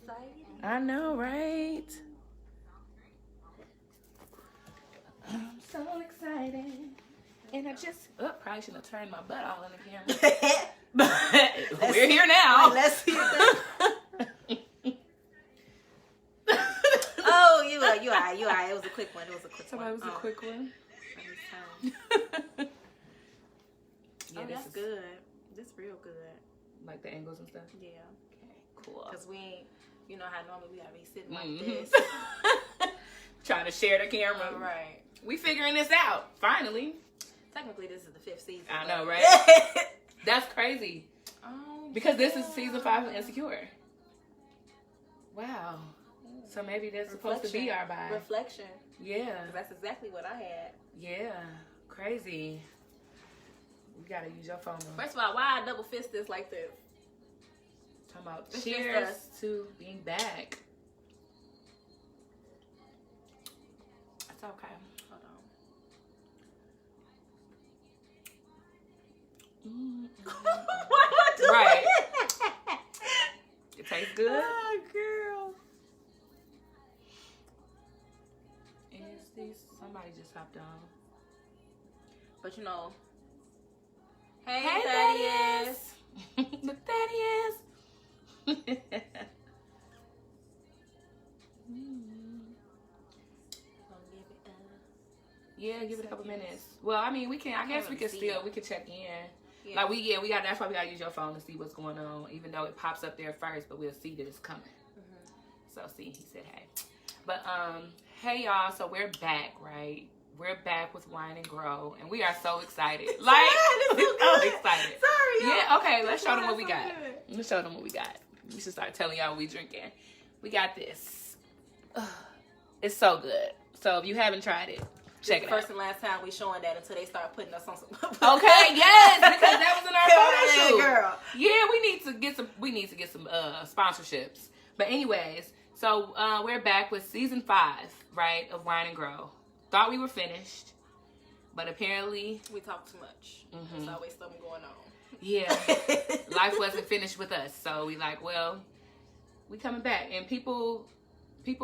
exciting. I know, right? I'm so excited. And I just, probably shouldn't have turned my butt all in the camera. But we're here now. Let's hear that. Oh, you are. It was a quick one. Somebody was a quick one. Yeah, that's good. This real good. Like the angles and stuff? Yeah. Okay, cool. Because we ain't, you know how normally we gotta be sitting like this. Trying to share the camera. All right. We figuring this out, finally. Technically, this is the 5th season. I know, right? That's crazy. Because this is season 5 of Insecure. Wow. So maybe that's supposed to be our vibe. Reflection. Yeah. That's exactly what I had. Yeah. Crazy. You gotta use your phone. First of all, why I double fist this like this? Talking about cheers to being back. That's okay. Hold on. Why am I doing right. it? It tastes good. Oh, girl. Is this somebody just hopped on? But you know. Hey Thaddeus. The Thaddeus. Yeah, give it a couple minutes. Well, I mean, we can. I guess we can still. We can check in. Yeah. Like we got. That's why we gotta use your phone to see what's going on. Even though it pops up there first, but we'll see that it's coming. So see, he said hey. But hey y'all. So we're back, right? We're back with Wine&Grow, and we are so excited. Like, we're so excited. Sorry, y'all. Yeah, okay, let's show them what we got. Let's show them what we got. We should start telling y'all what we drinking. We got this. It's so good. So if you haven't tried it, check it out. First and last time we showing that until they start putting us on some. Okay, yes, because that was in our photo shoot. Girl. Yeah, we need to get some sponsorships. But anyways, so we're back with season 5, right, of Wine&Grow. Thought we were finished, but apparently we talk too much. There's always something going on. Yeah, life wasn't finished with us, so we like, well, we coming back, and people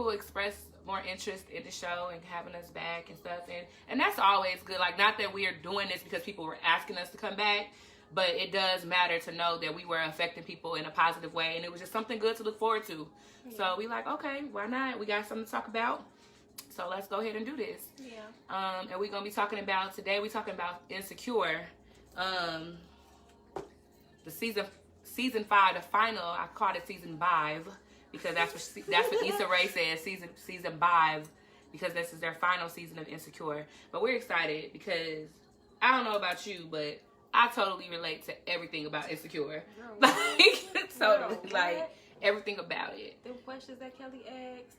express more interest in the show and having us back and stuff, and that's always good. Like, not that we are doing this because people were asking us to come back, but it does matter to know that we were affecting people in a positive way, and it was just something good to look forward to. Yeah. So we like, okay, why not? We got something to talk about. So let's go ahead and do this. Yeah. And we're gonna be talking about today. We're talking about Insecure, the season 5, the final. I called it season 5 because that's what Issa Rae says. Season 5 because this is their final season of Insecure. But we're excited because I don't know about you, but I totally relate to everything about Insecure. Like everything about it. The questions that Kelly asked.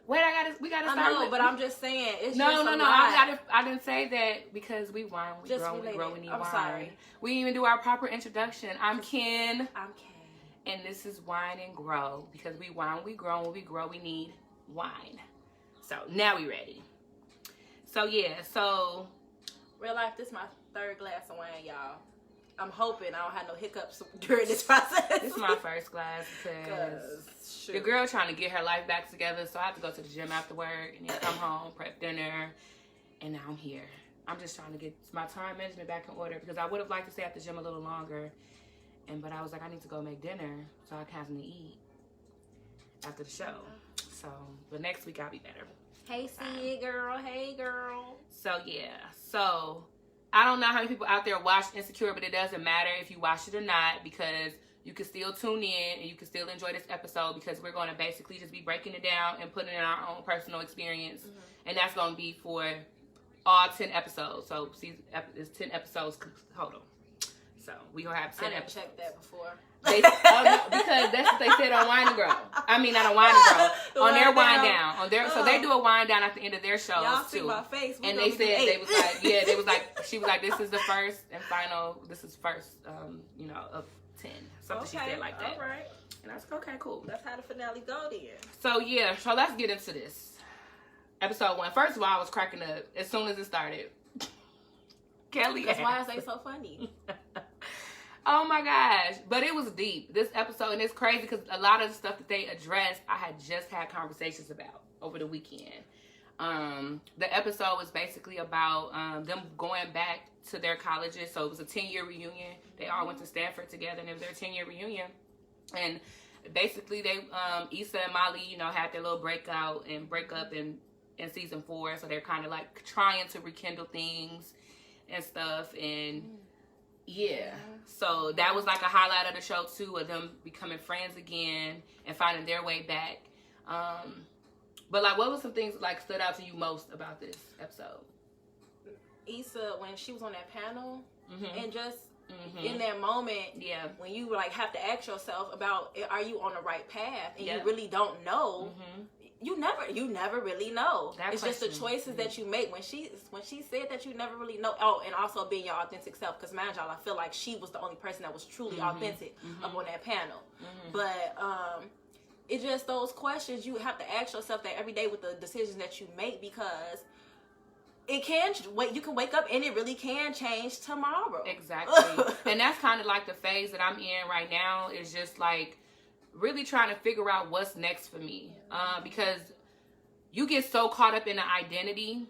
Wait, we gotta start. I know, but I'm just saying. It's no. Lot. I didn't say that because we wine, we just grow, related. we grow, we need I'm wine. Sorry. We didn't even do our proper introduction. I'm Ken. I'm Kay. And this is Wine&Grow because we wine, we grow, when we grow, we need wine. So now we ready. So yeah, so real life. This is my 3rd glass of wine, y'all. I'm hoping I don't have no hiccups during this process. This is my first glass because the girl trying to get her life back together. So I have to go to the gym after work and then come home, prep dinner, and now I'm here. I'm just trying to get my time management back in order because I would have liked to stay at the gym a little longer, but I was like, I need to go make dinner so I can have something to eat after the show. So, but next week I'll be better. Hey, see girl. Hey, girl. So yeah, so. I don't know how many people out there watch Insecure, but it doesn't matter if you watch it or not because you can still tune in and you can still enjoy this episode because we're going to basically just be breaking it down and putting in our own personal experience. And that's going to be for all 10 episodes. So it's 10 episodes total. So we going to have 10 episodes. I didn't check that before. Because that's what they said on Wine&Grow. I mean, not on Wine&Grow. On their wind down. So they do a wind down at the end of their shows y'all too. See my face. And they said she was like, this is the first and final. This is first, of 10. Something she said like that. All right. And I was like, okay, cool. That's how the finale go then. So yeah, so let's get into this. Episode 1. First of all, I was cracking up as soon as it started. Kelly. That's why I say so funny. Oh my gosh. But it was deep, this episode. And it's crazy because a lot of the stuff that they addressed, I had just had conversations about over the weekend. The episode was basically about them going back to their colleges. So it was a 10-year reunion. They all went to Stanford together, and it was their 10-year reunion. And basically they Issa and Molly, you know, had their little break up in season 4. So they're kind of like trying to rekindle things and stuff. And yeah, so that was like a highlight of the show too, of them becoming friends again and finding their way back. But like, what was some things like stood out to you most about this episode? Issa, when she was on that panel, and just in that moment, when you like have to ask yourself about, are you on the right path, and you really don't know. You never really know. It's just the choices that you make. When she said that you never really know. Oh, and also being your authentic self. Because mind y'all, I feel like she was the only person that was truly authentic up on that panel. But it's just those questions you have to ask yourself that every day with the decisions that you make, because it can wait. You can wake up and it really can change tomorrow. Exactly. And that's kind of like the phase that I'm in right now. Is just like really trying to figure out what's next for me, because you get so caught up in the identity,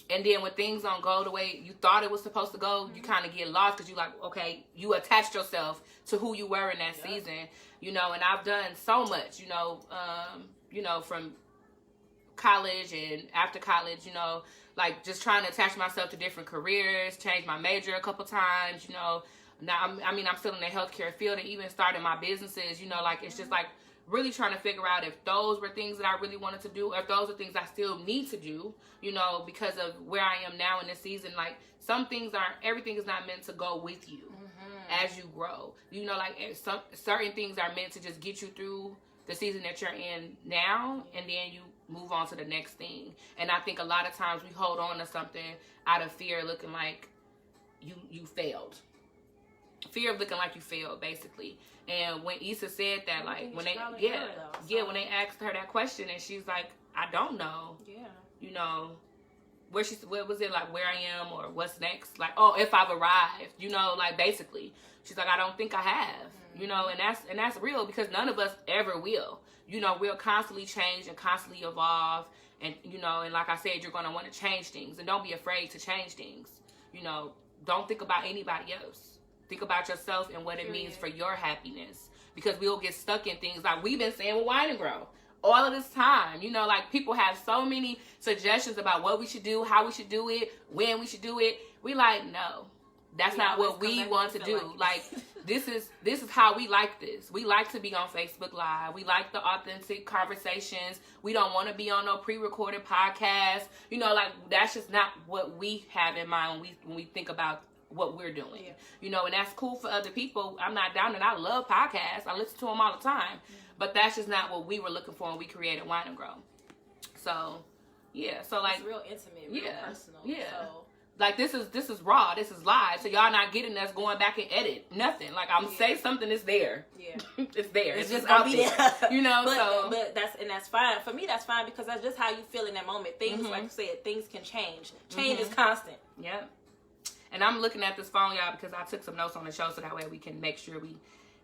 and then when things don't go the way you thought it was supposed to go, you kind of get lost because you like, okay, you attached yourself to who you were in that season, you know. And I've done so much, you know, from college and after college, you know, like just trying to attach myself to different careers, change my major a couple times, you know. Now, I'm still in the healthcare field, and even starting my businesses, you know, like, it's just like really trying to figure out if those were things that I really wanted to do, or if those are things I still need to do, you know, because of where I am now in this season. Like, everything is not meant to go with you as you grow, you know, like certain things are meant to just get you through the season that you're in now, and then you move on to the next thing. And I think a lot of times we hold on to something out of fear, looking like you failed. Fear of looking like you failed, basically. And when Issa said that, like, when they when they asked her that question, and she's like, I don't know. Yeah. You know, what was it, like, where I am or what's next? Like, oh, if I've arrived, you know, like, basically. She's like, I don't think I have. You know, and that's real, because none of us ever will. You know, we'll constantly change and constantly evolve. And, you know, and like I said, you're going to want to change things. And don't be afraid to change things. You know, don't think about anybody else. Think about yourself and what it means for your happiness. Because we'll get stuck in things like we've been saying with Wine&Grow all of this time. You know, like, people have so many suggestions about what we should do, how we should do it, when we should do it. We like, no, that's not what we want to do. Like this is how we like this. We like to be on Facebook Live. We like the authentic conversations. We don't want to be on no pre-recorded podcast. You know, like, that's just not what we have in mind when we think about what we're doing, you know. And that's cool for other people. I'm not down, and I love podcasts. I listen to them all the time, but that's just not what we were looking for when we created Wine&Grow. So, yeah. So, like, it's real intimate, real personal. Yeah. So, like, this is raw. This is live. So y'all not getting us going back and edit nothing. Like, I'm say something, it's there. Yeah, it's there. It's just out there. You know. But that's fine for me. That's fine, because that's just how you feel in that moment. Things, like you said, things can change. Change is constant. Yep. And I'm looking at this phone, y'all, because I took some notes on the show, so that way we can make sure we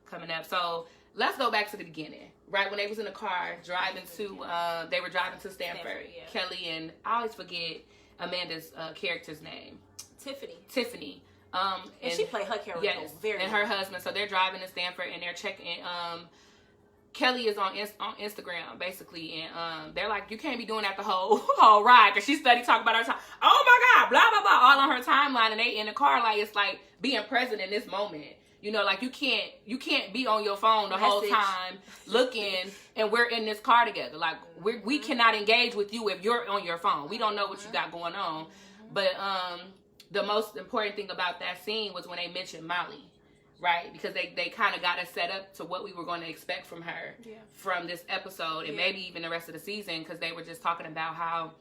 coming up. So let's go back to the beginning, right? When they was in the car driving to, they were driving to Stanford. Kelly and I always forget Amanda's character's name. Tiffany. And she played her character very well. And her husband. So they're driving to Stanford, and they're checking. Kelly is on Instagram, basically, and they're like, you can't be doing that the whole ride, because she studied talking about her time. Oh my God, blah, blah, blah, all on her timeline, and they in the car, like, it's like being present in this moment. You know, like, you can't be on your phone the whole time looking, and we're in this car together. Like, we cannot engage with you if you're on your phone. We don't know what you got going on. But the most important thing about that scene was when they mentioned Molly. Right, because they kind of got us set up to what we were going to expect from her from this episode, and maybe even the rest of the season, because they were just talking about how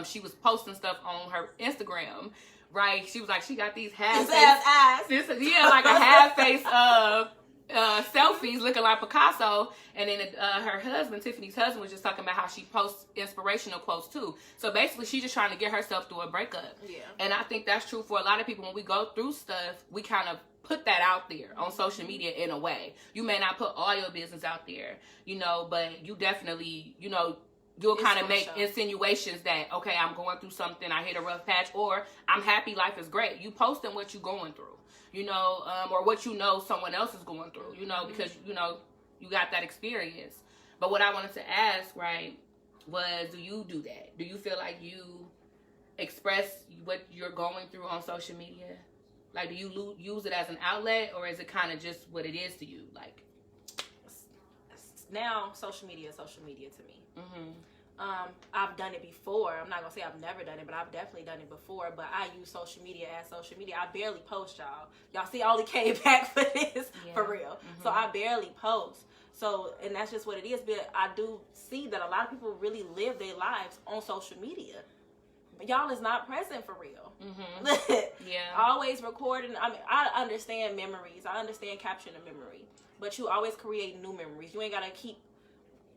she was posting stuff on her Instagram. Right, she was like, she got these half eyes, like a half face selfies looking like Picasso. And then her husband, Tiffany's husband, was just talking about how she posts inspirational quotes too. So basically, she's just trying to get herself through a breakup. Yeah, and I think that's true for a lot of people. When we go through stuff, we kind of put that out there on social media in a way. You may not put all your business out there, you know, but you definitely, you know, you'll kind of make insinuations that, okay, I'm going through something, I hit a rough patch, or I'm happy, life is great. You posting what you're going through, you know, or what you know someone else is going through, you know, because, you know, you got that experience. But what I wanted to ask, right, was, do you do that? Do you feel like you express what you're going through on social media? Like, do you use it as an outlet, or is it kind of just what it is to you? Like, now social media is social media to me. I've done it before. I'm not gonna say I've never done it, but I've definitely done it before. But I use social media as social media. I barely post, y'all. Y'all see, I only came back for this, for real. So I barely post. So, and that's just what it is. But I do see that a lot of people really live their lives on social media. But y'all is not present for real. Always recording. I mean, I understand memories. I understand capturing a memory. But you always create new memories. You ain't gotta keep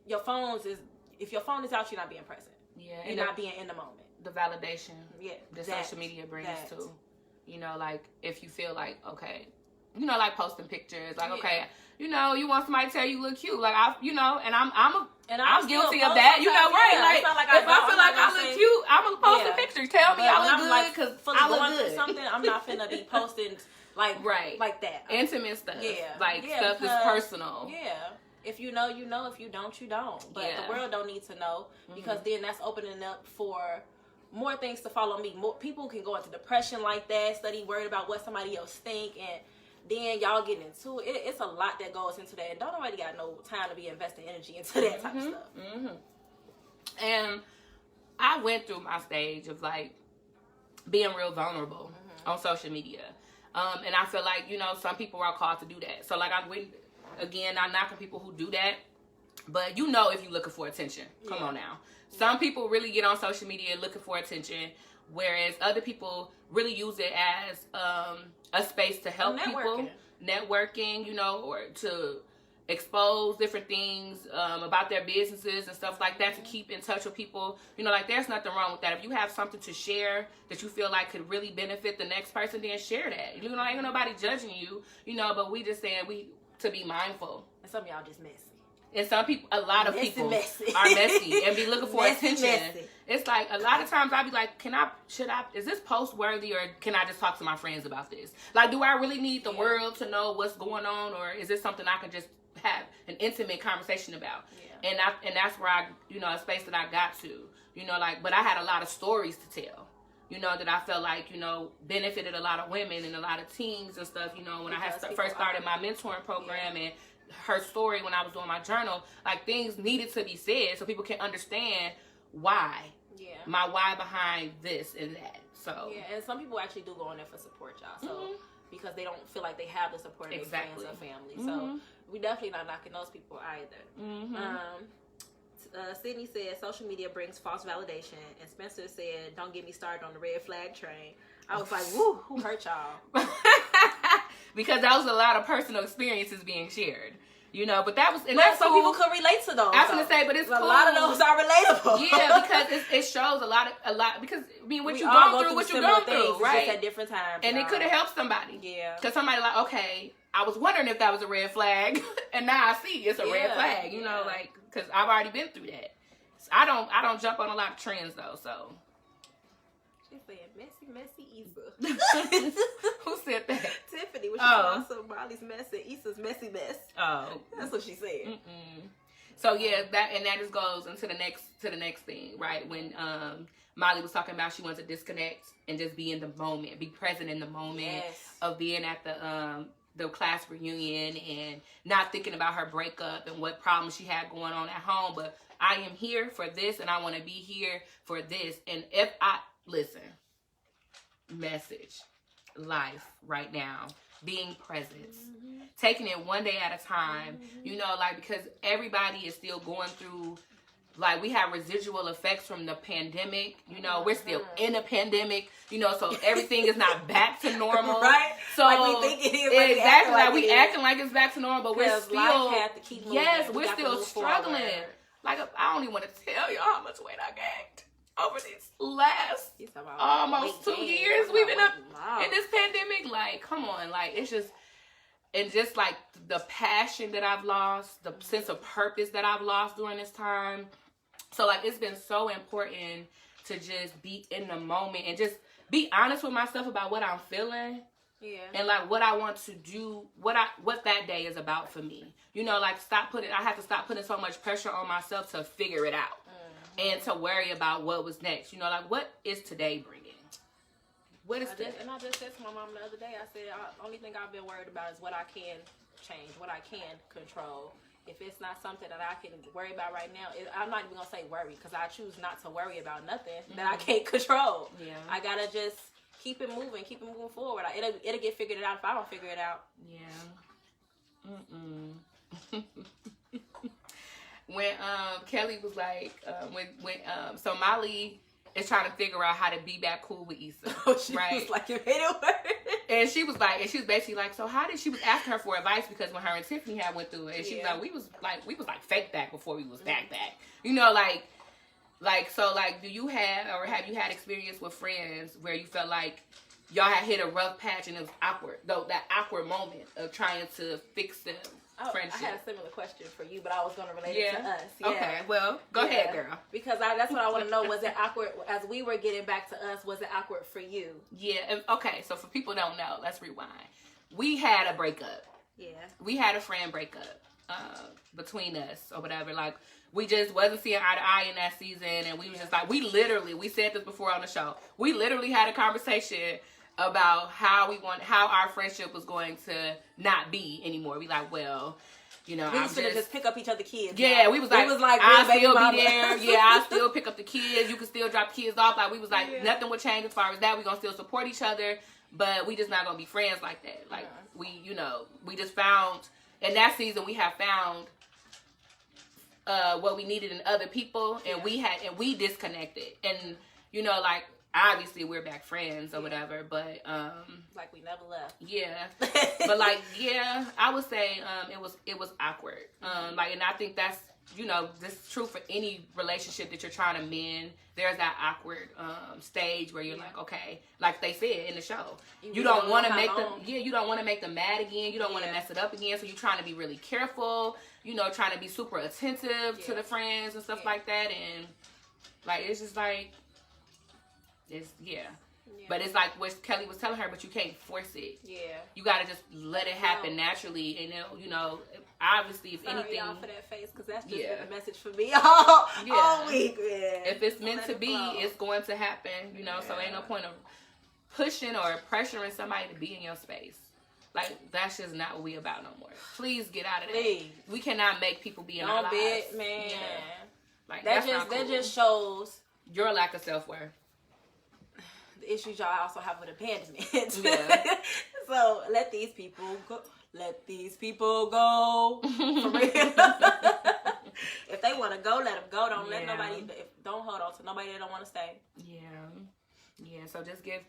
your phones is. If your phone is out, you're not being present. You're not being in the moment. The validation. The social media brings too. You know, like if you feel like, okay, you know, like posting pictures, like okay, you know, you want somebody to tell you look cute, like I, you know, and I'm guilty of that. You know, right? Like if I feel like I look cute, I'm gonna post a picture. Tell me I look good because I look good. Something I'm not finna be posting like that. Intimate stuff. Like stuff that's personal. If you know, you know. If you don't, you don't. But the world don't need to know, because then that's opening up for more things to follow me. More people can go into depression like that, study worried about what somebody else think, and then y'all getting into it. It's a lot that goes into that, and don't nobody got no time to be investing energy into that type of stuff. And I went through my stage of like being real vulnerable on social media, and I feel like, you know, some people are called to do that. So like I went. Again, not knocking people who do that, but you know if you're looking for attention. Come on now. Some people really get on social media looking for attention, whereas other people really use it as a space to help people. Networking, you know, or to expose different things about their businesses and stuff like that, to keep in touch with people. You know, like there's nothing wrong with that. If you have something to share that you feel like could really benefit the next person, then share that. You know, ain't nobody judging you, you know, but we just saying to be mindful. And some of y'all just messy. And some people, a lot of people are messy and be looking for attention. It's like a lot of times I'll be like, is this post worthy, or can I just talk to my friends about this? Like, do I really need the world to know what's going on, or is this something I can just have an intimate conversation about? And that's where I, you know, a space that I got to, you know, like, but I had a lot of stories to tell. You know, that I felt like, you know, benefited a lot of women and a lot of teens and stuff, you know, when I first started my mentoring program, and her story when I was doing my journal, like things needed to be said so people can understand why. My why behind this and that. So. And some people actually do go on there for support, y'all. So, because they don't feel like they have the support of their friends or family. So, we definitely not knocking those people either. Sydney said social media brings false validation, and Spencer said don't get me started on the red flag train. I was like, woo, who hurt y'all? Because that was a lot of personal experiences being shared, you know. But that was, and that's some people could relate to those. I was gonna say, but it's a lot of those are relatable. Because it shows a lot. Because I mean, what you go through, what you go through, right? Just at different times, and it could have helped somebody. Because somebody like, okay, I was wondering if that was a red flag, and now I see it's a red flag. You know, like. Because I've already been through that. So I don't jump on a lot of trends though. So she's saying messy Issa. Who said that? Tiffany. When she also Molly's messy, Issa's messy mess. Oh, that's what she said. So that just goes into the next thing, right? When Molly was talking about she wants to disconnect and just be in the moment, be present in the moment of being at the class reunion and not thinking about her breakup and what problems she had going on at home. But I am here for this, and I want to be here for this. And if I listen, message, life right now, being present, taking it one day at a time, you know, like, because everybody is still going through. Like, we have residual effects from the pandemic. You know, we're still in a pandemic. You know, so everything is not back to normal. Right? So like we think it is. Exactly. Like we acting like it's back to normal, but we're still. Life had to keep moving. Yes, we're still struggling. Forward. Like, I don't even want to tell y'all how much weight I gained over these last almost 2 years we've been up in this pandemic. Like, come on. Like, it's just, and just like the passion that I've lost, the sense of purpose that I've lost during this time. So like, it's been so important to just be in the moment and just be honest with myself about what I'm feeling. Yeah. And like what I want to do, what that day is about for me. You know, like I have to stop putting so much pressure on myself to figure it out. And to worry about what was next. You know, like, what is today bringing? What is today? And I just said to my mom the other day, I said, the only thing I've been worried about is what I can change, what I can control. If it's not something that I can worry about right now, I'm not even going to say worry, because I choose not to worry about nothing that I can't control. Yeah. I got to just keep it moving forward. It'll get figured out if I don't figure it out. Yeah. When Kelly was like, so Molly is trying to figure out how to be back cool with Issa. She was like, you made it work. And she was basically like, so how did she was asking her for advice, because when her and Tiffany had went through it, and she was like, we was like fake back before we was back. You know, so do you have you had experience with friends where you felt like y'all had hit a rough patch and it was awkward, though, that awkward moment of trying to fix them? Friendship. I had a similar question for you, but I was going to relate it to us. Yeah. Okay, well, go ahead, girl. Because that's what I want to know. Was it awkward as we were getting back to us? Was it awkward for you? Yeah. Okay, so for people who don't know, let's rewind. We had a breakup. Yeah. We had a friend breakup between us or whatever. Like, we just wasn't seeing eye to eye in that season, and we was just like, we said this before on the show. We literally had a conversation about how our friendship was going to not be anymore. We like, well, you know, we was gonna just pick up each other kids. Yeah, we was like I'll still be there. Yeah, I'll still pick up the kids. You can still drop kids off. Like, we was like, nothing would change as far as that. We gonna still support each other, but we just not gonna be friends like that. Like, we just found in that season, we have found what we needed in other people, and we disconnected, and you know, like, obviously we're back friends or whatever, but like we never left. Yeah. But like, yeah, I would say it was awkward. Like, and I think that's, you know, this is true for any relationship that you're trying to mend. There's that awkward stage where you're like, okay, like they said in the show, you don't want to make them you don't want to make them mad again, you don't want to mess it up again, so you're trying to be really careful, you know, trying to be super attentive to the friends and stuff like that, and like, it's just like, but it's like what Kelly was telling her, but you can't force it. Yeah. You got to just let it happen naturally. And, you know, obviously, if anything. Sorry, y'all, for that face, because that's just been the message for me all week, man. If it's meant to be, it's going to happen, you know, so ain't no point of pushing or pressuring somebody to be in your space. Like, that's just not what we about no more. Please get out of that. We cannot make people be in our lives. Man. Yeah. Like, that just shows your lack of self-worth. Issues y'all also have with abandonment. Yeah. So let these people go. Let these people go. For real. If they want to go, let them go. Don't let nobody. Don't hold on to nobody that don't want to stay. Yeah. So just give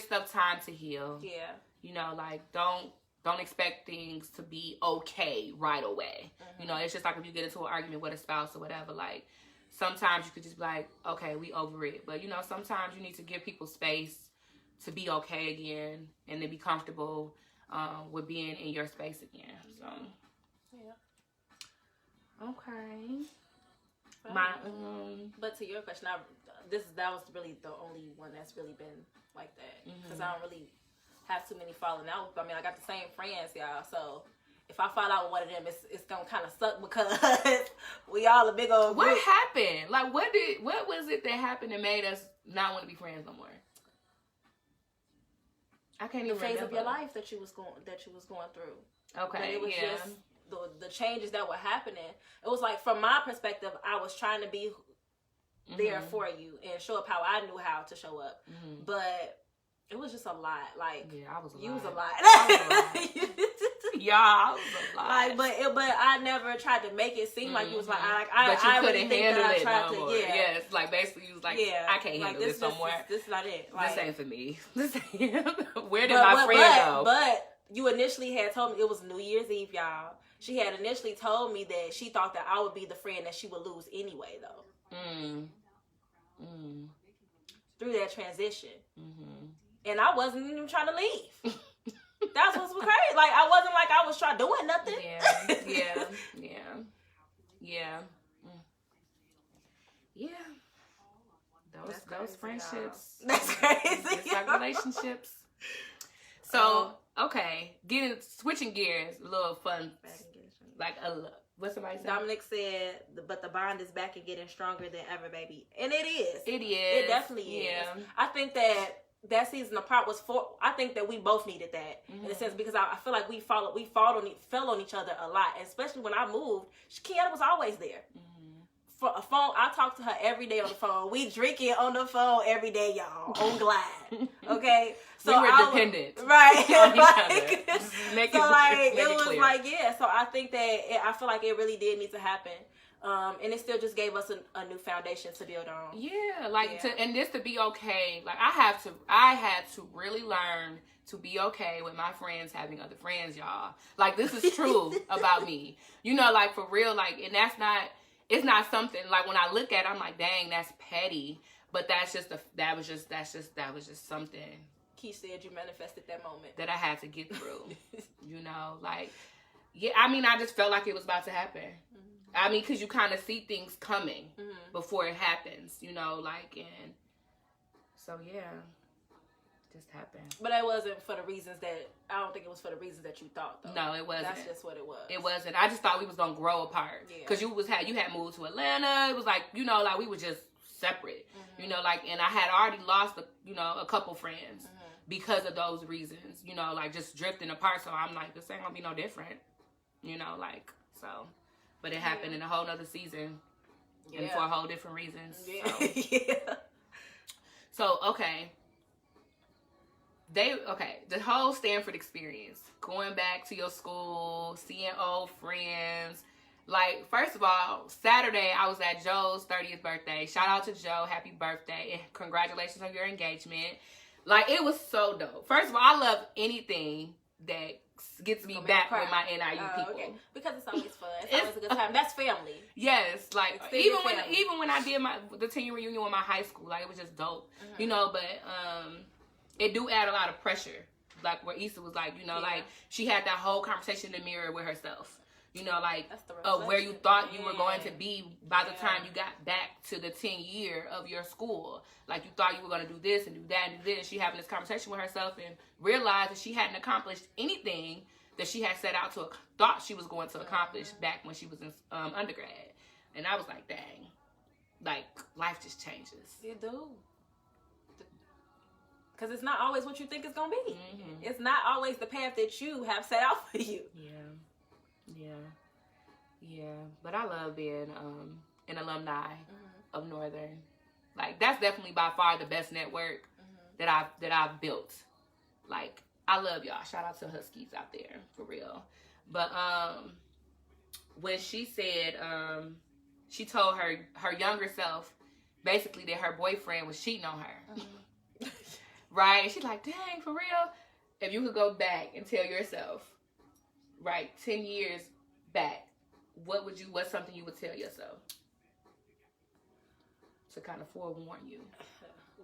stuff time to heal. Yeah. You know, like, don't expect things to be okay right away. Mm-hmm. You know, it's just like if you get into an argument with a spouse or whatever, like, sometimes you could just be like, okay, we over it. But, you know, sometimes you need to give people space to be okay again and to be comfortable with being in your space again. So, yeah. Okay. But to your question, that was really the only one that's really been like that. Because I don't really have too many falling out. I mean, I got the same friends, y'all, so if I fall out with one of them, it's gonna kind of suck, because we all a big old group. What happened? Like, what was it that happened that made us not want to be friends no more? I can't even remember. The phase of your life that you was going through. Okay, but it was just the changes that were happening. It was like, from my perspective, I was trying to be there for you and show up how I knew how to show up, but it was just a lot. Like, I was a lot. You was a lot. Y'all was a lot. Like, but I never tried to make it seem like you was like, but you couldn't handle it no more. Yeah. Yes, like, basically you was like, I can't handle this no more. This is not it. Like, this ain't for me. This ain't. Where did my friend go? But you initially had told me, it was New Year's Eve, y'all. She had initially told me that she thought that I would be the friend that she would lose anyway, though. Through that transition. And I wasn't even trying to leave. That's what's crazy. Like, I wasn't like I was trying doing nothing. Yeah. Those friendships. That's crazy. It's like relationships. So, okay, switching gears, a little fun. Like what somebody said? Dominic said, but the bond is back and getting stronger than ever, baby. And it is. It is. It definitely is. I think that season apart was I think that we both needed that in a sense, because I feel like we fell on each other a lot, especially when I moved. Kiana was always there. For a phone, I talk to her every day on the phone. We drinking on the phone every day, y'all, on Glide. Okay, so we were dependent, right? On each other. It was clear. Like, yeah. So I think that I feel like it really did need to happen, and it still just gave us a new foundation to build on. Yeah, and this to be okay. Like I had to really learn to be okay with my friends having other friends, y'all. Like, this is true about me. You know, like, for real. Like, and that's not. It's not something like when I look at it, I'm like, dang, that's petty. But that was just something. Keith said you manifested that moment that I had to get through. You know, like, yeah. I mean, I just felt like it was about to happen. I mean, because you kind of see things coming before it happens. You know, like, and so yeah. Just happened. But it wasn't for the reasons that I don't think it was for the reasons that you thought, though. No, it wasn't. That's just what it was. It wasn't. I just thought we was gonna grow apart. Because you had moved to Atlanta. It was like, you know, like we were just separate. You know, like, and I had already lost a couple friends because of those reasons. You know, like just drifting apart. So I'm like, this ain't gonna be no different. You know, like, so. But it happened in a whole nother season. And for a whole different reasons. So. So, okay. The whole Stanford experience, going back to your school, seeing old friends. Like, first of all, Saturday, I was at Joe's 30th birthday. Shout out to Joe. Happy birthday. And congratulations on your engagement. Like, it was so dope. First of all, I love anything that gets me back with my NIU people. Okay. Because it's always fun. It's always a good time. That's family. Yes. Like, even when I did the 10-year reunion with my high school, like, it was just dope. You know, but, it do add a lot of pressure. Like, where Issa was like, you know, like, she had that whole conversation in the mirror with herself. You know, like, of where you thought you were going to be by the time you got back to the 10th year of your school. Like, you thought you were going to do this and do that and do this. And she having this conversation with herself and realized that she hadn't accomplished anything that she had set out to, thought she was going to accomplish back when she was in undergrad. And I was like, dang. Like, life just changes. You do. Because it's not always what you think it's going to be. It's not always the path that you have set out for you. Yeah. But I love being an alumni of Northern. Like, that's definitely by far the best network that I've built. Like, I love y'all. Shout out to Huskies out there, for real. But when she said, she told her younger self basically that her boyfriend was cheating on her. Right? And she's like, dang, for real? If you could go back and tell yourself, right, 10 years back, what's something you would tell yourself to kind of forewarn you?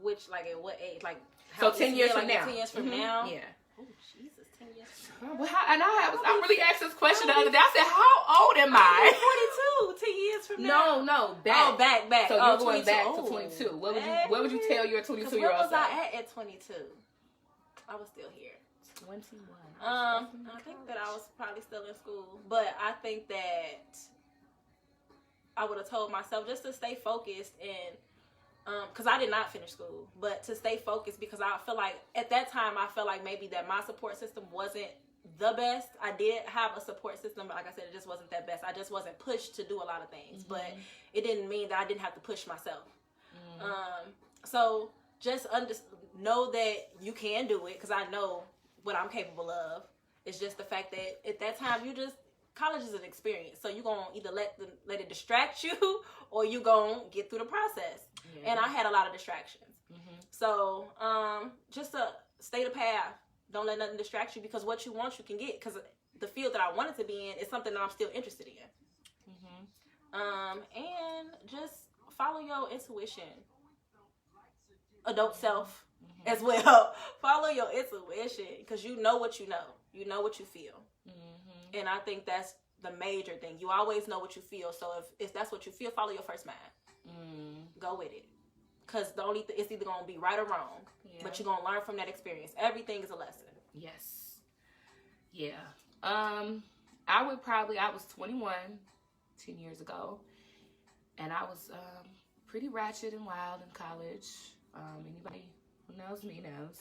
Which, like, at what age? Like, so 10 years from now. 10 years from now? Yeah. Oh, Jesus, 10 years from now. Well, I really asked this question the other day. I said, how old am I? 42, 10 years from now. No, back. Oh, back. So you're going back to 22. What would you tell your 22-year-old self? Where was I at 22? I was still here. 21. I think that I was probably still in school, but I think that I would have told myself just to stay focused and because I did not finish school, but to stay focused because I feel like at that time I felt like maybe that my support system wasn't the best. I did have a support system, but like I said, it just wasn't that best. I just wasn't pushed to do a lot of things, but it didn't mean that I didn't have to push myself. So just know that you can do it because I know what I'm capable of. It's just the fact that at that time college is an experience, so you're gonna either let it distract you or you gonna get through the process. And I had a lot of distractions. So just to stay the path. Don't let nothing distract you because what you want you can get, because the field that I wanted to be in is something that I'm still interested in. And just follow your intuition, adult self. as well. Follow your intuition, because you know what you know. You know what you feel. And I think that's the major thing. You always know what you feel. So if that's what you feel, follow your first mind. Go with it. Because the only it's either going to be right or wrong. Yeah. But you're going to learn from that experience. Everything is a lesson. Yes. Yeah. I was 21 10 years ago. And I was pretty ratchet and wild in college. Anybody who knows me knows.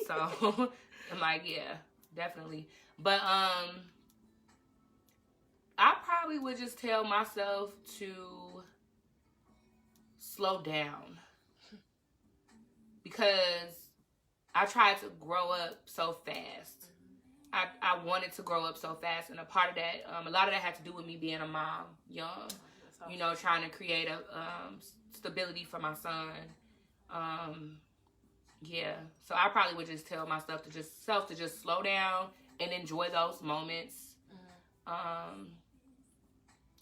So I'm like, yeah, definitely. But I probably would just tell myself to slow down, because I tried to grow up so fast. I wanted to grow up so fast, and a part of that, a lot of that had to do with me being a mom, young, you know, trying to create a stability for my son. Yeah, so I probably would just tell myself to just slow down and enjoy those moments.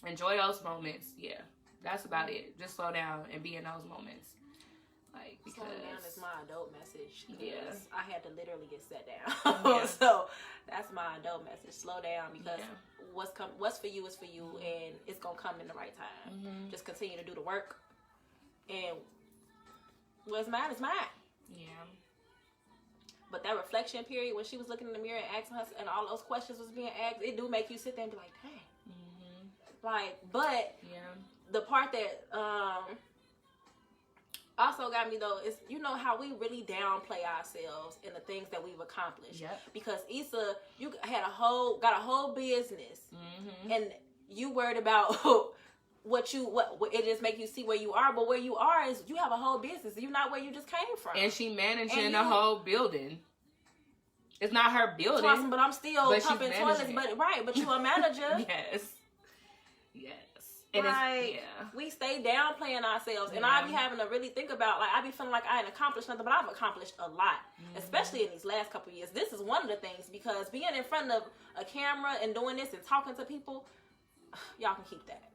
Enjoy those moments. Yeah, that's about it. Just slow down and be in those moments. Like, because slowing down is my adult message. Yeah, I had to literally get set down. Yeah. So that's my adult message. Slow down, because what's for you is for you, and it's gonna come in the right time. Just continue to do the work, and what's mine is mine. Yeah. But that reflection period, when she was looking in the mirror and asking us, and all those questions was being asked, it do make you sit there and be like, dang. Like, but the part that also got me though is, you know how we really downplay ourselves in the things that we've accomplished. Yep. Because Issa, you got a whole business, and you worried about what it just make you see where you are, but where you are is you have a whole business. You're not where you just came from. And she managing a whole building. It's not her building, but I'm still pumping toilets. But you're a manager. Yes. And we stay downplaying ourselves, and I be having to really think about, like, I be feeling like I ain't accomplished nothing, but I've accomplished a lot, especially in these last couple of years. This is one of the things, because being in front of a camera and doing this and talking to people, y'all can keep that.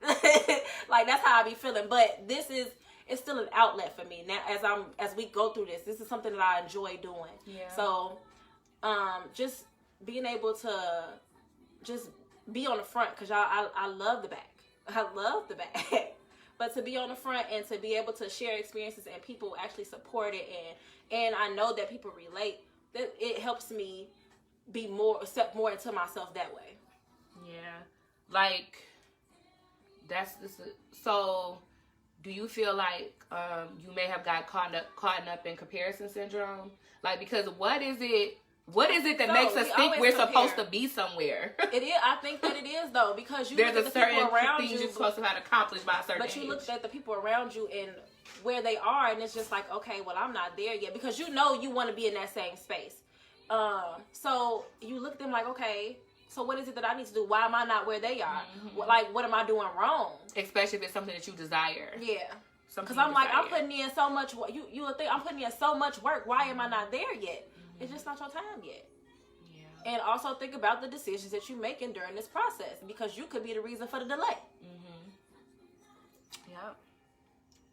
Like, that's how I be feeling. But it's still an outlet for me now. As we go through this is something that I enjoy doing. Yeah. So, just being able to just be on the front, because I love the back. I love the back. But to be on the front and to be able to share experiences and people actually support it, and I know that people relate, that it helps me step more into myself that way. Yeah. Like, so do you feel like you may have got caught up in comparison syndrome? Like, because what is it that makes us think we're supposed to be somewhere? It is. I think that it is, though, because there's a certain things you're supposed to have accomplished by a certain age. But you look at the people around you and where they are, and it's just like, okay, well, I'm not there yet, because you know you want to be in that same space. So you look at them like, okay, so what is it that I need to do? Why am I not where they are? Like, what am I doing wrong? Especially if it's something that you desire. Yeah. Because I'm like, I'm putting in so much work. You would think I'm putting in so much work. Why am I not there yet? It's just not your time yet. Yeah. And also think about the decisions that you're making during this process, because you could be the reason for the delay. Yeah.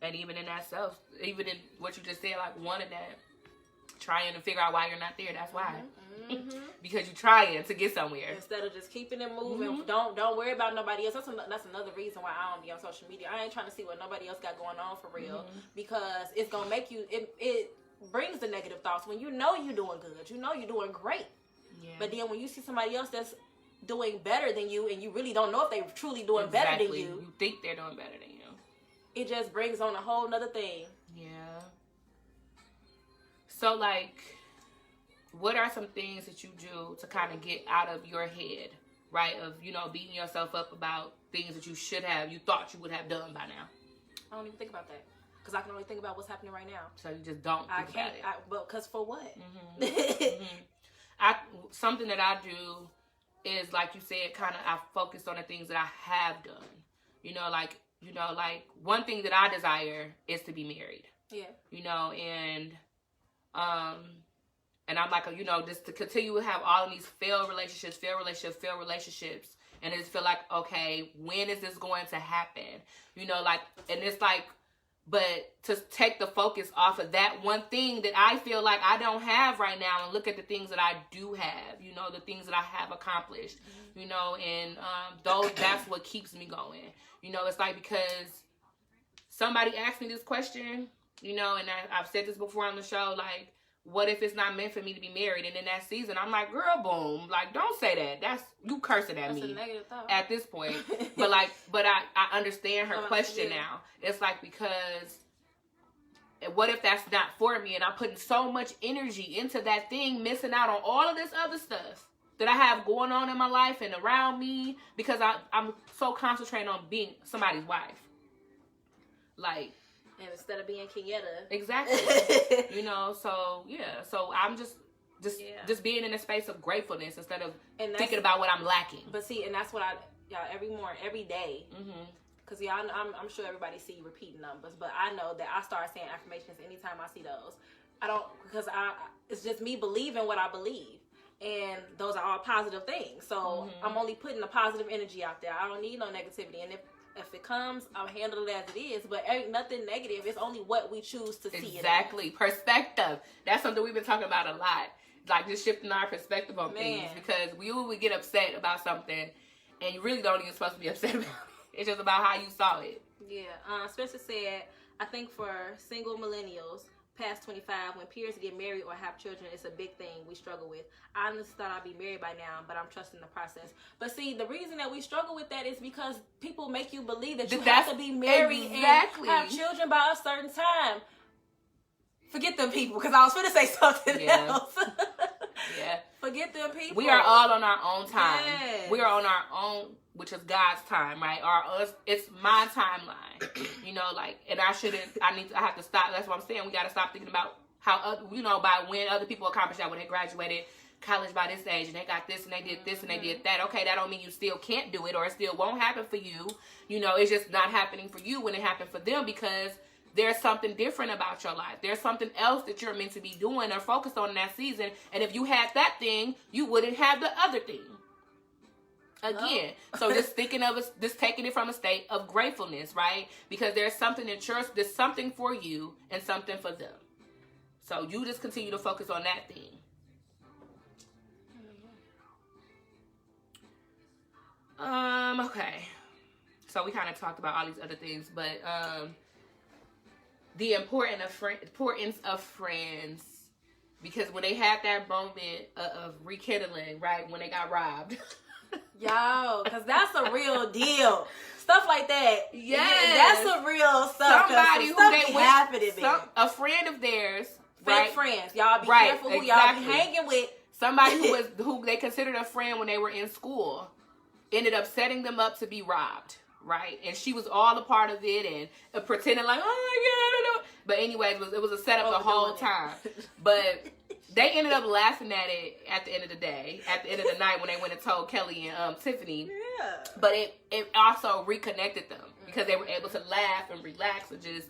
And even in that even in what you just said, like, one of that, trying to figure out why you're not there. That's why. Because you're trying to get somewhere. Instead of just keeping it moving. Don't worry about nobody else. That's another reason why I don't be on social media. I ain't trying to see what nobody else got going on for real. Because it's going to make you, it brings the negative thoughts when you know you're doing good. You know you're doing great. Yeah. But then when you see somebody else that's doing better than you, and you really don't know if they're truly doing better than you. You think they're doing better than you. It just brings on a whole nother thing. Yeah. So, like, what are some things that you do to kind of get out of your head, right? Of, beating yourself up about things that you thought you would have done by now. I don't even think about that. Because I can only think about what's happening right now. So you just don't think about it. Because for what? Something that I do is, like you said, kind of I focus on the things that I have done. Like one thing that I desire is to be married. Yeah. And I'm like, just to continue to have all of these failed relationships. And I just feel like, okay, when is this going to happen? And it's like, But to take the focus off of that one thing that I feel like I don't have right now and look at the things that I do have, you know, the things that I have accomplished, you know, and that's what keeps me going. You know, it's like, because somebody asked me this question, you know, and I've said this before on the show, like, what if it's not meant for me to be married? And in that season, I'm like, girl, boom. Like, don't say that. That's, you cursing at me at this point. But I understand her question now. It's like, because what if that's not for me? And I'm putting so much energy into that thing, missing out on all of this other stuff that I have going on in my life and around me, because I'm so concentrating on being somebody's wife. Like, and instead of being Kenyatta. Exactly. You know, so, yeah. So I'm just being in a space of gratefulness instead of thinking about what I'm lacking. But see, and that's what y'all, every day, because y'all, I'm sure everybody see repeating numbers, but I know that I start saying affirmations anytime I see those. It's just me believing what I believe. And those are all positive things. So I'm only putting the positive energy out there. I don't need no negativity. And if it comes, I'll handle it as it is. But ain't nothing negative. It's only what we choose to see. Exactly. Perspective. That's something we've been talking about a lot. Like, just shifting our perspective on things. Because we would get upset about something, and you really don't even supposed to be upset about it. It's just about how you saw it. Yeah. Spencer said, I think for single millennials past 25, when peers get married or have children, it's a big thing we struggle with. I honestly thought I'd be married by now, but I'm trusting the process. But see, the reason that we struggle with that is because people make you believe that you have to be married and have children by a certain time. Forget them people, because I was going to say something else. Yeah. Forget them people. We are all on our own time. Yes. We are on our own, which is God's time, right? It's my timeline, you know, like, and I have to stop. That's what I'm saying. We got to stop thinking about how, you know, by when other people accomplish that, when they graduated college by this age and they got this and they did this and they did that. Okay, that don't mean you still can't do it or it still won't happen for you. You know, it's just not happening for you when it happened for them, because there's something different about your life. There's something else that you're meant to be doing or focused on in that season. And if you had that thing, you wouldn't have the other thing. Again, so just thinking of us, just taking it from a state of gratefulness, right? Because there's something there's something for you and something for them. So you just continue to focus on that thing. Okay. So we kind of talked about all these other things, but the importance of friends, because when they had that moment of rekindling, right, when they got robbed. Yo, because that's a real deal. Stuff like that. Yes. That's a real stuff. Somebody who they went, a friend of theirs. Fake friends. Y'all be careful who y'all be hanging with. Somebody who they considered a friend when they were in school ended up setting them up to be robbed. Right, and she was all a part of it and pretending like, oh my God, But anyways, it was a setup the whole time. But they ended up laughing at it at the end of the day, at the end of the night, when they went and told Kelly and Tiffany. Yeah. But it also reconnected them, because they were able to laugh and relax and just,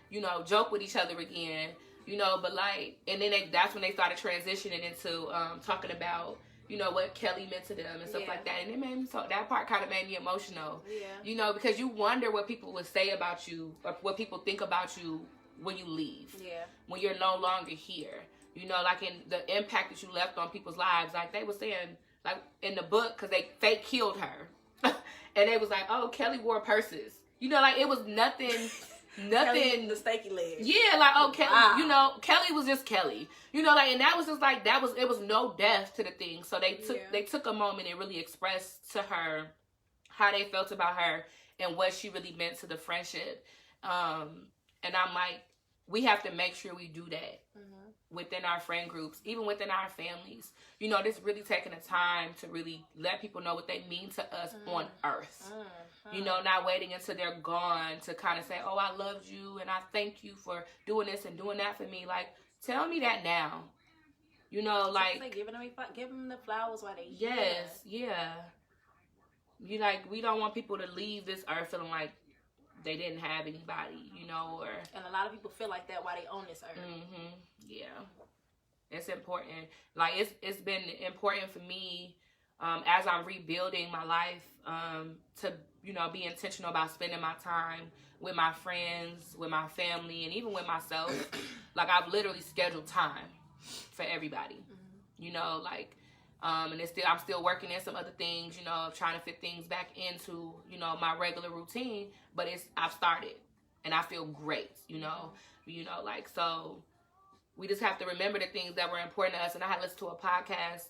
you know, joke with each other again. You know, but like, and then that's when they started transitioning into talking about, you know, what Kelly meant to them and stuff like that. And it made me that part kind of made me emotional. Yeah. You know, because you wonder what people would say about you, or what people think about you when you leave. Yeah. When you're no longer here. You know, like, in the impact that you left on people's lives. Like, they were saying, like, in the book, because they fake killed her. And they was like, oh, Kelly wore purses. You know, like, it was nothing... Nothing. The steaky legs. Yeah, like, oh, Kelly, you know, Kelly was just Kelly. You know, like, and that was just like, it was no death to the thing. So they took a moment and really expressed to her how they felt about her and what she really meant to the friendship. And I'm like, we have to make sure we do that within our friend groups, even within our families. You know, just really taking the time to really let people know what they mean to us on earth. You know, not waiting until they're gone to kind of say, oh, I loved you and I thank you for doing this and doing that for me. Like, tell me that now. You know, like, give them the flowers while they here. Yes, yeah. You like, we don't want people to leave this earth feeling like they didn't have anybody, you know, or... And a lot of people feel like that while they own this earth. Yeah. It's important. Like, it's been important for me, as I'm rebuilding my life, to you know, be intentional about spending my time with my friends, with my family, and even with myself. Like, I've literally scheduled time for everybody, you know, like, and I'm still working in some other things, you know, trying to fit things back into, you know, my regular routine, but I've started, and I feel great, you know, like, so we just have to remember the things that were important to us. And I had listened to a podcast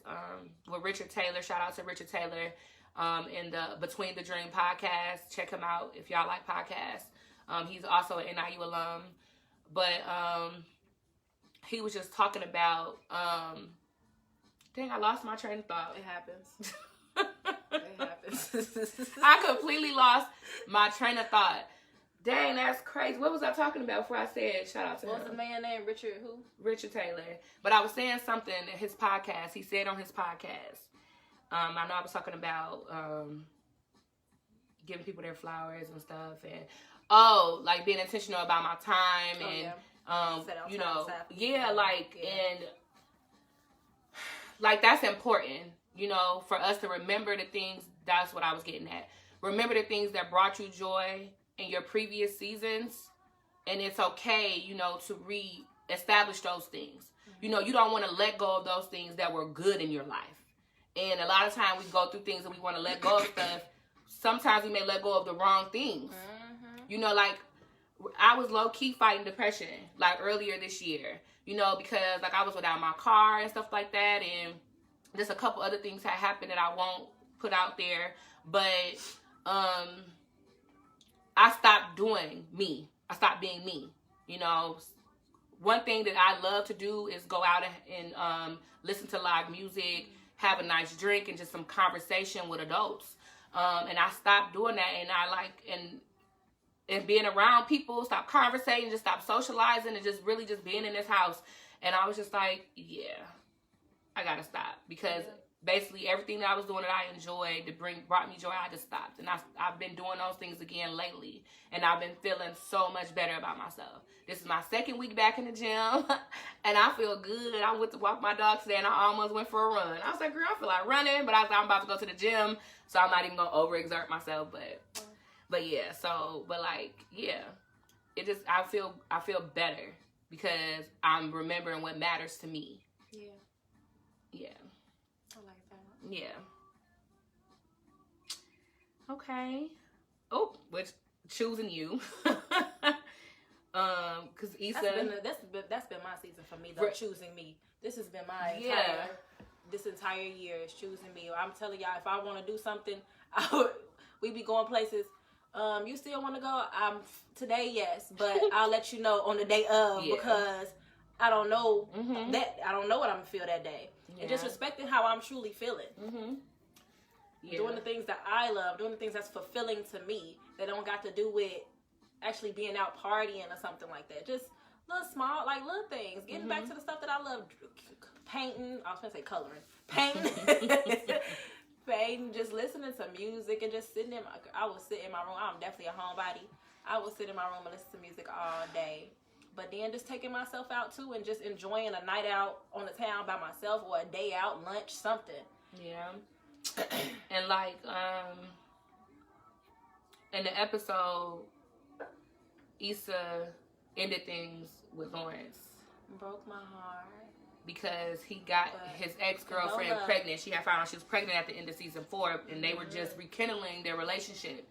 with Richard Taylor. Shout out to Richard Taylor in the Between the Dream podcast. Check him out if y'all like podcasts. He's also an NIU alum. But he was just talking about, dang, I lost my train of thought. It happens. It happens. I completely lost my train of thought. Dang, that's crazy. What was I talking about before I said shout out to him? What was the man named? Richard who? Richard Taylor. But I was saying something in his podcast. He said on his podcast, I know I was talking about giving people their flowers and stuff, and like being intentional about my time, and you know, and like that's important, you know, for us to remember the things. That's what I was getting at. Remember the things that brought you joy in your previous seasons, and it's okay, you know, to re-establish those things. You know, you don't want to let go of those things that were good in your life. And a lot of times we go through things and we want to let go of stuff. Sometimes we may let go of the wrong things. You know, like, I was low-key fighting depression, like, earlier this year. You know, because, like, I was without my car and stuff like that, and just a couple other things had happened that I won't put out there. But, I stopped doing me. I stopped being me. You know, one thing that I love to do is go out and listen to live music, have a nice drink, and just some conversation with adults. And I stopped doing that, and I like, and being around people, stop conversating, just stop socializing, and just really just being in this house. And I was just like, yeah, I gotta stop, because basically everything that I was doing that I enjoyed that brought me joy, I just stopped. And I've been doing those things again lately, and I've been feeling so much better about myself. This is my second week back in the gym, and I feel good. I went to walk my dog today, and I almost went for a run. I was like, girl, I feel like running, but I was like, I'm about to go to the gym, so I'm not even gonna overexert myself. But yeah, so, but like, yeah, it just, I feel better because I'm remembering what matters to me. Yeah. Yeah. Okay. Oh, which choosing you. Cause Issa. That's been my season for me though. Choosing me. This has been my entire year is choosing me. I'm telling y'all, if I want to do something, we be going places. You still want to go? Today, yes, but I'll let you know on the day of because I don't know I don't know what I'm gonna feel that day. And just respecting how I'm truly feeling. Doing the things that I love, doing the things that's fulfilling to me, that don't got to do with actually being out partying or something like that. Just little small, like little things. Getting back to the stuff that I love. Painting. I was going to say coloring. Painting. Painting. Just listening to music and just sitting I would sit in my room. I'm definitely a homebody. I would sit in my room and listen to music all day. But then just taking myself out too and just enjoying a night out on the town by myself, or a day out, lunch, something. Yeah. And like, in the episode, Issa ended things with Lawrence. Broke my heart. Because he got his ex-girlfriend pregnant. She had found out she was pregnant at the end of season 4, and they were just rekindling their relationship.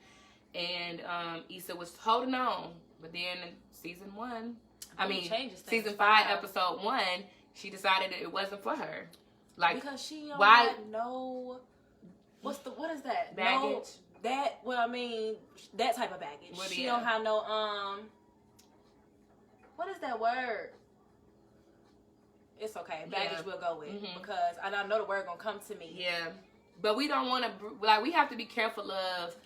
And Issa was holding on, but then in season 1, season 5, episode 1, she decided that it wasn't for her. Like, because she don't have no, what is that? Baggage? No, that type of baggage. She don't have no, what is that word? It's okay. Baggage we'll go with. Because I know the word gonna come to me. Yeah. But we don't want to, like, we have to be careful of,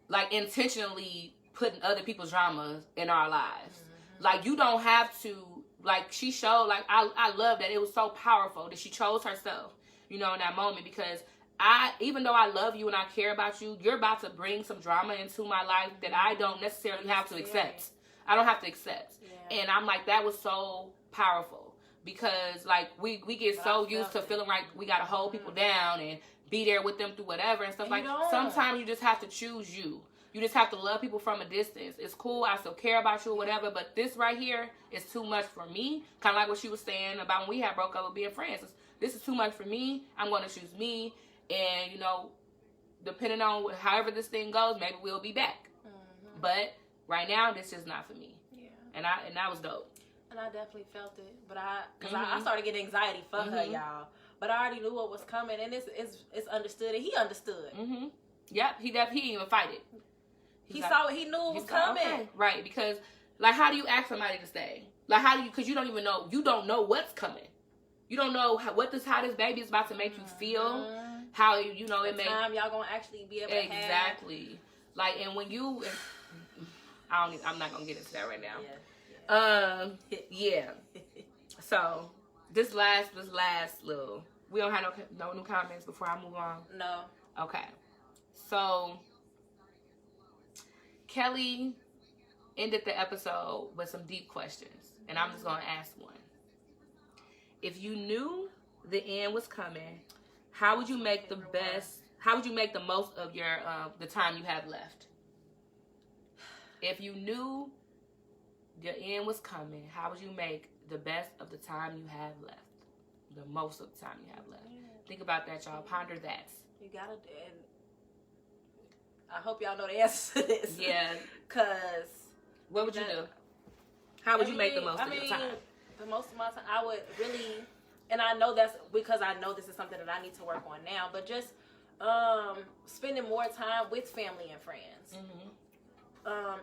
like, intentionally putting other people's dramas in our lives. Like, you don't have to, like, she showed, like, I love that. It was so powerful that she chose herself, you know, in that moment, because even though I love you and I care about you, you're about to bring some drama into my life that I don't necessarily have to accept. I don't have to accept. Yeah. And I'm like, that was so powerful, because, like, we get so used to feeling like we got to hold people down and be there with them through whatever and stuff sometimes you just have to choose you. You just have to love people from a distance. It's cool. I still care about you or whatever, but this right here is too much for me. Kind of like what she was saying about when we had broke up with being friends. This is too much for me. I'm going to choose me. And, you know, depending on however this thing goes, maybe we'll be back. Mm-hmm. But right now, this is not for me. Yeah. And that was dope. And I definitely felt it. But I started getting anxiety for her, y'all. But I already knew what was coming. And it's understood. And he understood. Mm-hmm. Yep. He didn't even fight it. He saw it. He knew it was coming. Okay. Right. Because, like, how do you ask somebody to stay? Like, because you don't even know. You don't know what's coming. You don't know how this baby is about to make you feel. How, you know, it may. Time y'all gonna actually be able to have. Exactly. Like, and when you. I'm not gonna get into that right now. Yeah. So, this last little. We don't have no new comments before I move on? No. Okay. So, Kelly ended the episode with some deep questions, and I'm just going to ask one. If you knew the end was coming, how would you make the most of your the time you have left? If you knew the end was coming, how would you make the best of the time you have left? The most of the time you have left. Think about that, y'all. Ponder that. You gotta, and I hope y'all know the answer to this. Yeah. Cause what would you do? How would you make the most of your time? The most of my time, I would really, and I know that's because I know this is something that I need to work on now. But just spending more time with family and friends,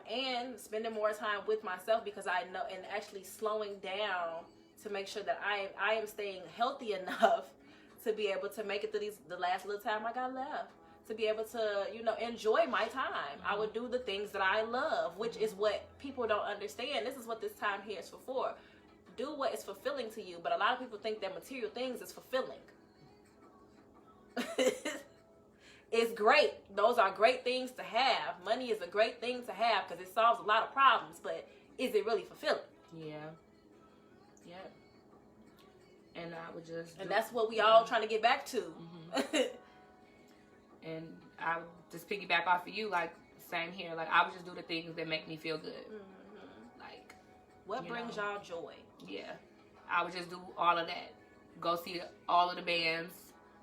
and spending more time with myself because I know, and actually slowing down to make sure that I am staying healthy enough to be able to make it through the last little time I got left. To be able to, you know, enjoy my time. I would do the things that I love, which is what people don't understand. This is what this time here is for. Do what is fulfilling to you. But a lot of people think that material things is fulfilling. It's great. Those are great things to have. Money is a great thing to have because it solves a lot of problems. But is it really fulfilling? Yeah. Yeah. And I would just... And that's what we all trying to get back to. And I would just piggyback off of you, like, same here. Like, I would just do the things that make me feel good. Like, what brings y'all joy? Yeah. I would just do all of that. Go see all of the bands,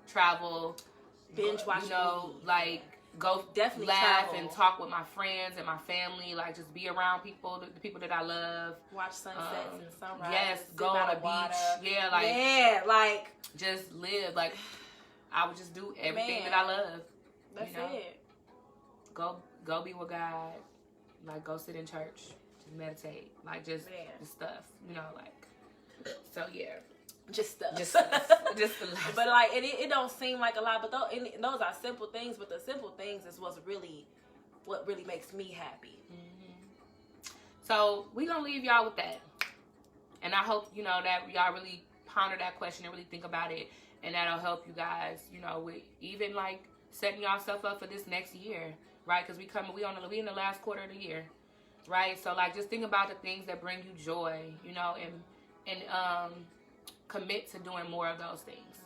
travel, binge watch, you know, movies. Like, go definitely laugh travel. And talk with my friends and my family. Like, just be around people, the people that I love. Watch sunsets and sunrises. Yes, go on a beach. Yeah, like, just live. Like, I would just do everything that I love. That's it. Go be with God. Like, go sit in church. Just meditate. Like, just stuff. You know, like, so yeah. Just stuff. Just stuff. Just the life. But, like, it don't seem like a lot, but those are simple things, but the simple things is what really makes me happy. So, we're going to leave y'all with that. And I hope, you know, that y'all really ponder that question and really think about it. And that'll help you guys, you know, with even, like, setting yourself up for this next year, right? Because we in the last quarter of the year, right? So, like, just think about the things that bring you joy, you know, and commit to doing more of those things.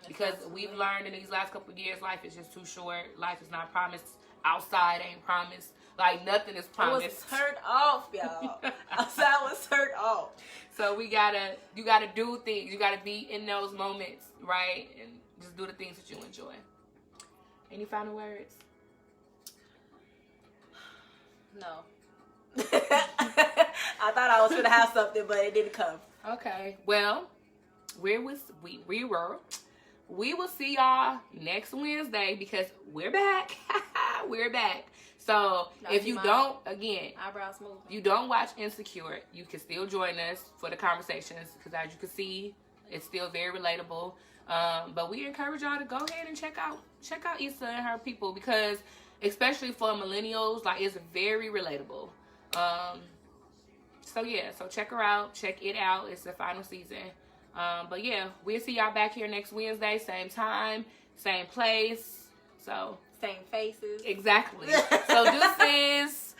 Because we've learned in these last couple of years, life is just too short. Life is not promised. Outside ain't promised. Like, nothing is promised. It was turned off, y'all. Outside was turned off. So you gotta do things. You gotta be in those moments, right? And just do the things that you enjoy. Any final words? No. I thought I was gonna have something, but it didn't come. Okay. Well, we will see y'all next Wednesday because we're back. We're back. So if you don't, again, eyebrows moving. You don't watch Insecure, you can still join us for the conversations because as you can see, it's still very relatable. But we encourage y'all to go ahead and check out Issa and her people because especially for millennials, like, it's very relatable. So yeah, so check her out, check it out. It's the final season. But yeah, we'll see y'all back here next Wednesday, same time, same place. So same faces. Exactly. So deuces.